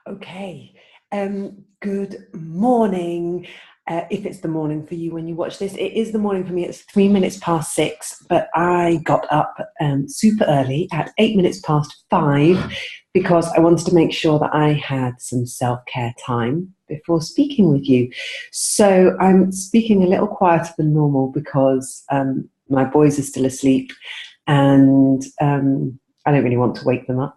Okay. Good morning. If it's the morning for you when you watch this, it is the morning for me. It's 3 minutes past 6, but I got up super early at 8 minutes past 5 because I wanted to make sure that I had some self-care time before speaking with you. So I'm speaking a little quieter than normal because my boys are still asleep and I don't really want to wake them up.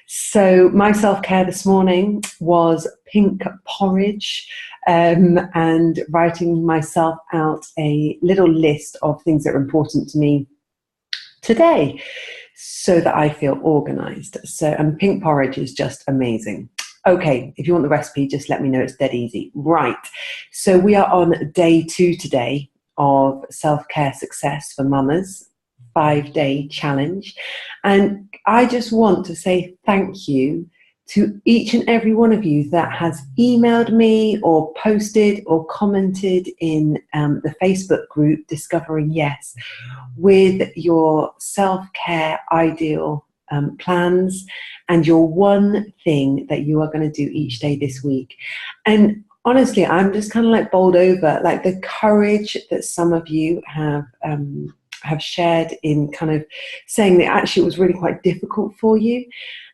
So my self-care this morning was pink porridge and writing myself out a little list of things that are important to me today so that I feel organized. And pink porridge is just amazing. Okay, if you want the recipe, just let me know. It's dead easy. Right, so we are on day 2 today of self-care success for mamas, 5-day challenge. And I just want to say thank you to each and every one of you that has emailed me or posted or commented in the Facebook group Discovering Yes with your self-care ideal plans and your one thing that you are going to do each day this week. And honestly, I'm just kind of like bowled over, like the courage that some of you have shared in kind of saying that actually it was really quite difficult for you.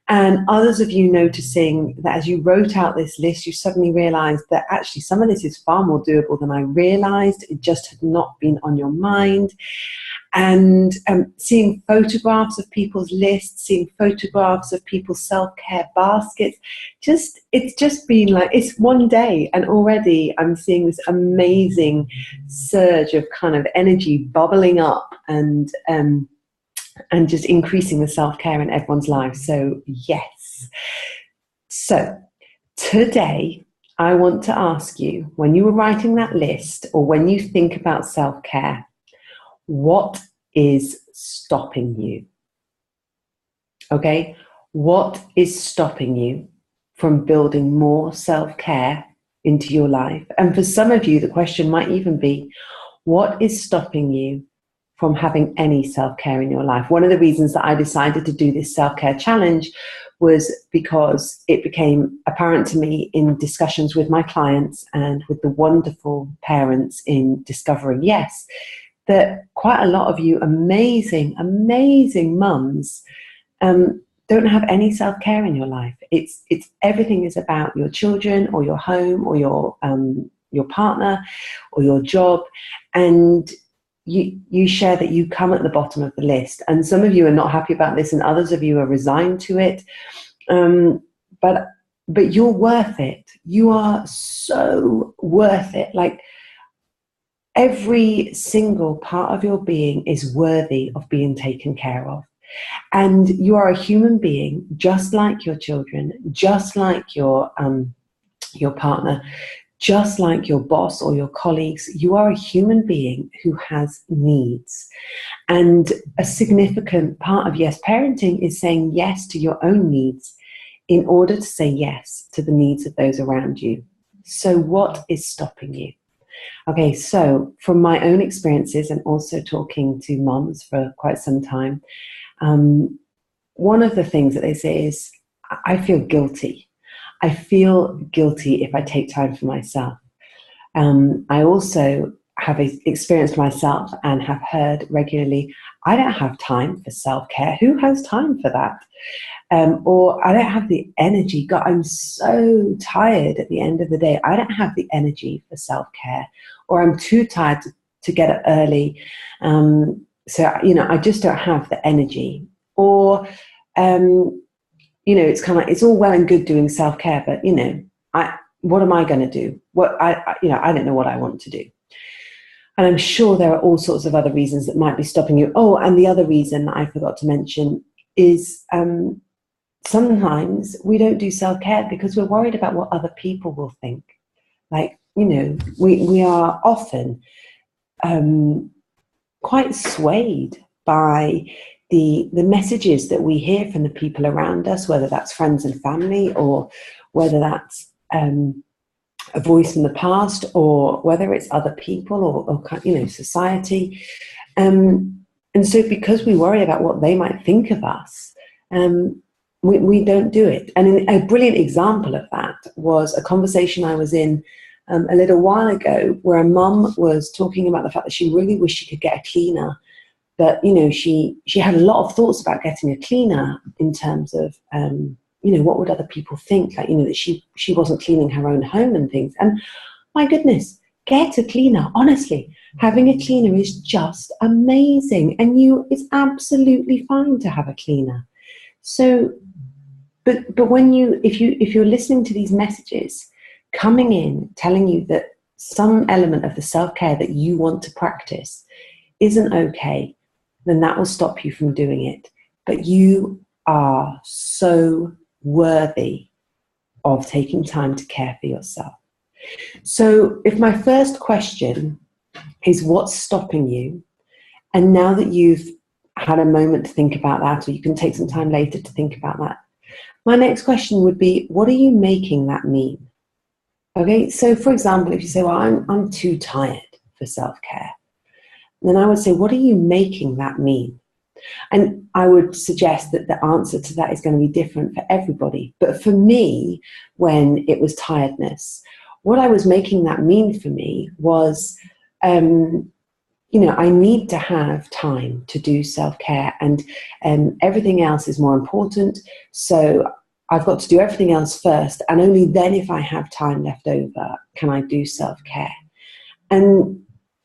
And others of you noticing that as you wrote out this list, you suddenly realized that actually some of this is far more doable than I realized. It just had not been on your mind. And seeing photographs of people's lists, seeing photographs of people's self-care baskets, it's just been like, it's one day and already I'm seeing this amazing surge of kind of energy bubbling up and just increasing the self-care in everyone's lives. So yes. So today I want to ask you, when you were writing that list or when you think about self-care, what is stopping you? Okay, what is stopping you from building more self-care into your life? And for some of you, the question might even be, what is stopping you from having any self-care in your life? One of the reasons that I decided to do this self-care challenge was because it became apparent to me in discussions with my clients and with the wonderful parents in Discovering Yes, that quite a lot of you amazing mums don't have any self-care in your life. It's everything is about your children or your home or your partner or your job, and you share that you come at the bottom of the list, and some of you are not happy about this and others of you are resigned to it, but you're worth it. You are so worth it. Like, every single part of your being is worthy of being taken care of. And you are a human being, just like your children, just like your partner, just like your boss or your colleagues. You are a human being who has needs. And a significant part of yes parenting is saying yes to your own needs in order to say yes to the needs of those around you. So what is stopping you? Okay, so from my own experiences and also talking to moms for quite some time, one of the things that they say is, I feel guilty. I feel guilty if I take time for myself. I also have experienced myself and have heard regularly, I don't have time for self-care. Who has time for that? Or I don't have the energy. God, I'm so tired at the end of the day. I don't have the energy for self-care. Or I'm too tired to get up early. So, I just don't have the energy. Or, it's kind of like, it's all well and good doing self-care, but, what am I going to do? I don't know what I want to do. And I'm sure there are all sorts of other reasons that might be stopping you. Oh, and the other reason I forgot to mention is sometimes we don't do self-care because we're worried about what other people will think. Like, we are often quite swayed by the messages that we hear from the people around us, whether that's friends and family or whether that's a voice in the past or whether it's other people or society. And so because we worry about what they might think of us, we don't do it. And a brilliant example of that was a conversation I was in a little while ago, where a mum was talking about the fact that she really wished she could get a cleaner, but she had a lot of thoughts about getting a cleaner in terms of what would other people think, like that she wasn't cleaning her own home and things. And my goodness, get a cleaner. Honestly, having a cleaner is just amazing, and it's absolutely fine to have a cleaner. So, but if you're listening to these messages coming in telling you that some element of the self-care that you want to practice isn't okay, then that will stop you from doing it. But you are so worthy of taking time to care for yourself. So if my first question is what's stopping you, and now that you've had a moment to think about that, or you can take some time later to think about that, my next question would be, what are you making that mean? Okay, so for example, if you say, well, I'm too tired for self-care, then I would say, what are you making that mean? And I would suggest that the answer to that is going to be different for everybody. But for me, when it was tiredness, what I was making that mean for me was, I need to have time to do self-care, and everything else is more important. So I've got to do everything else first, and only then, if I have time left over, can I do self-care. And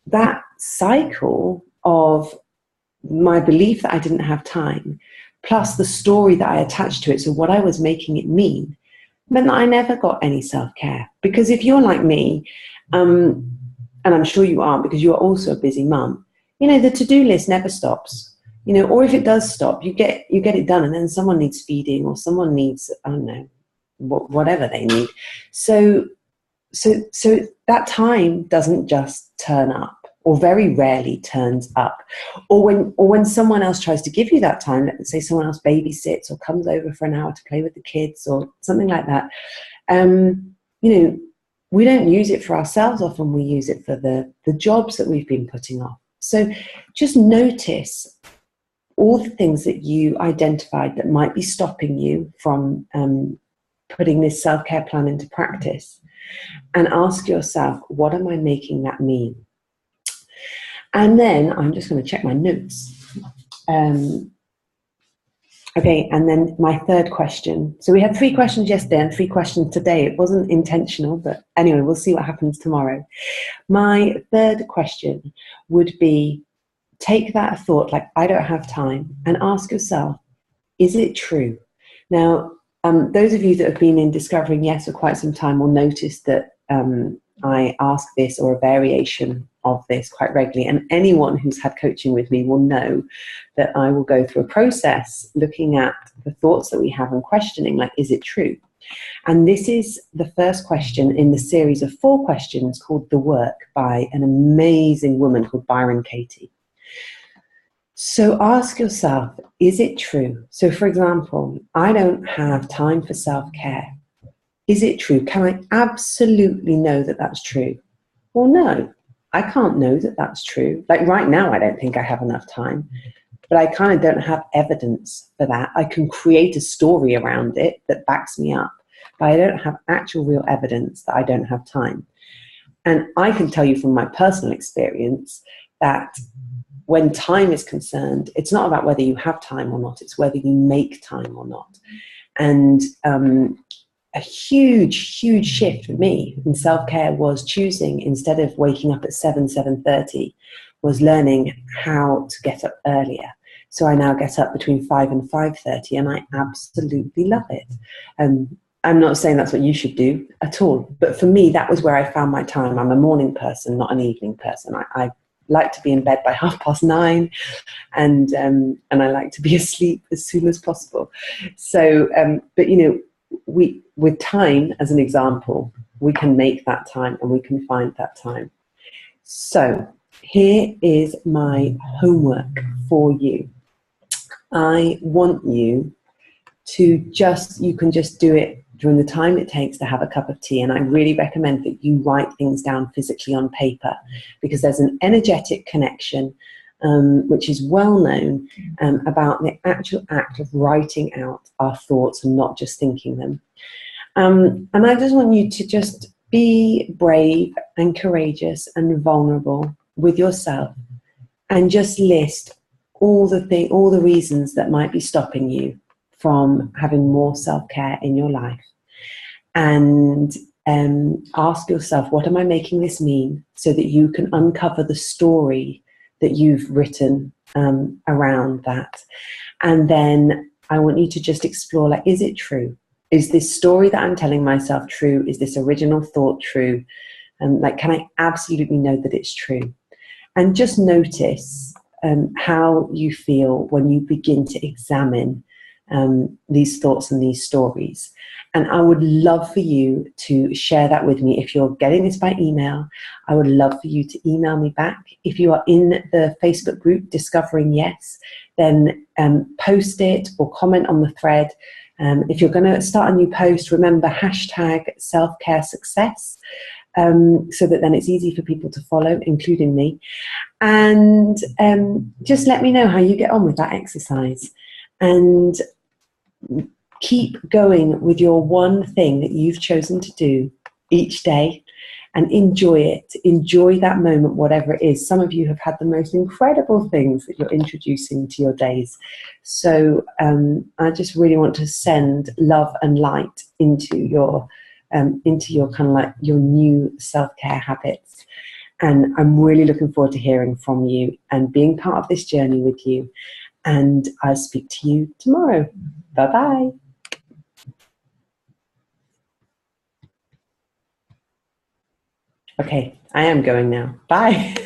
that cycle of my belief that I didn't have time, plus the story that I attached to it, so what I was making it mean, meant that I never got any self-care. Because if you're like me, and I'm sure you are, because you're also a busy mum, the to-do list never stops. Or if it does stop, you get it done, and then someone needs feeding, or someone needs, I don't know, whatever they need. So that time doesn't just turn up, or very rarely turns up. Or when someone else tries to give you that time, let's say someone else babysits or comes over for an hour to play with the kids or something like that, we don't use it for ourselves. Often we use it for the jobs that we've been putting off. So just notice all the things that you identified that might be stopping you from putting this self-care plan into practice, and ask yourself, what am I making that mean? And then I'm just going to check my notes. Okay, and then my third question. So we had 3 questions yesterday and 3 questions today. It wasn't intentional, but anyway, we'll see what happens tomorrow. My third question would be, take that thought, like, I don't have time, and ask yourself, is it true? Now, those of you that have been in Discovering Yes for quite some time will notice that I ask this, or a variation of this, quite regularly. And anyone who's had coaching with me will know that I will go through a process looking at the thoughts that we have and questioning, like, is it true? And this is the first question in the series of 4 questions called The Work, by an amazing woman called Byron Katie. So ask yourself, is it true? So for example, I don't have time for self-care. Is it true? Can I absolutely know that that's true? Well, no, I can't know that that's true. Like right now, I don't think I have enough time, but I kind of don't have evidence for that. I can create a story around it that backs me up, but I don't have actual real evidence that I don't have time. And I can tell you from my personal experience that when time is concerned, it's not about whether you have time or not, it's whether you make time or not. And a huge, huge shift for me in self-care was choosing, instead of waking up at 7:30, was learning how to get up earlier. So I now get up between 5 and 5:30, and I absolutely love it. I'm not saying that's what you should do at all, but for me, that was where I found my time. I'm a morning person, not an evening person. I like to be in bed by 9:30, and I like to be asleep as soon as possible. So, but with time as an example, we can make that time and we can find that time. So here is my homework for you. I want you to you can just do it during the time it takes to have a cup of tea. And I really recommend that you write things down physically on paper, because there's an energetic connection which is well known, about the actual act of writing out our thoughts and not just thinking them. And I just want you to just be brave and courageous and vulnerable with yourself, and just list all the reasons that might be stopping you from having more self-care in your life. And ask yourself, what am I making this mean? So that you can uncover the story that you've written around that. And then I want you to just explore, like, is it true? Is this story that I'm telling myself true? Is this original thought true? Like, can I absolutely know that it's true? And just notice how you feel when you begin to examine these thoughts and these stories. And I would love for you to share that with me. If you're getting this by email, I would love for you to email me back. If you are in the Facebook group Discovering Yes, then post it or comment on the thread. If you're going to start a new post, remember #selfcaresuccess, so that then it's easy for people to follow, including me. And just let me know how you get on with that exercise. And keep going with your one thing that you've chosen to do each day, and enjoy it. Enjoy that moment, whatever it is. Some of you have had the most incredible things that you're introducing to your days. So I just really want to send love and light into your kind of like your new self-care habits. And I'm really looking forward to hearing from you and being part of this journey with you. And I'll speak to you tomorrow. Bye-bye. Okay, I am going now. Bye.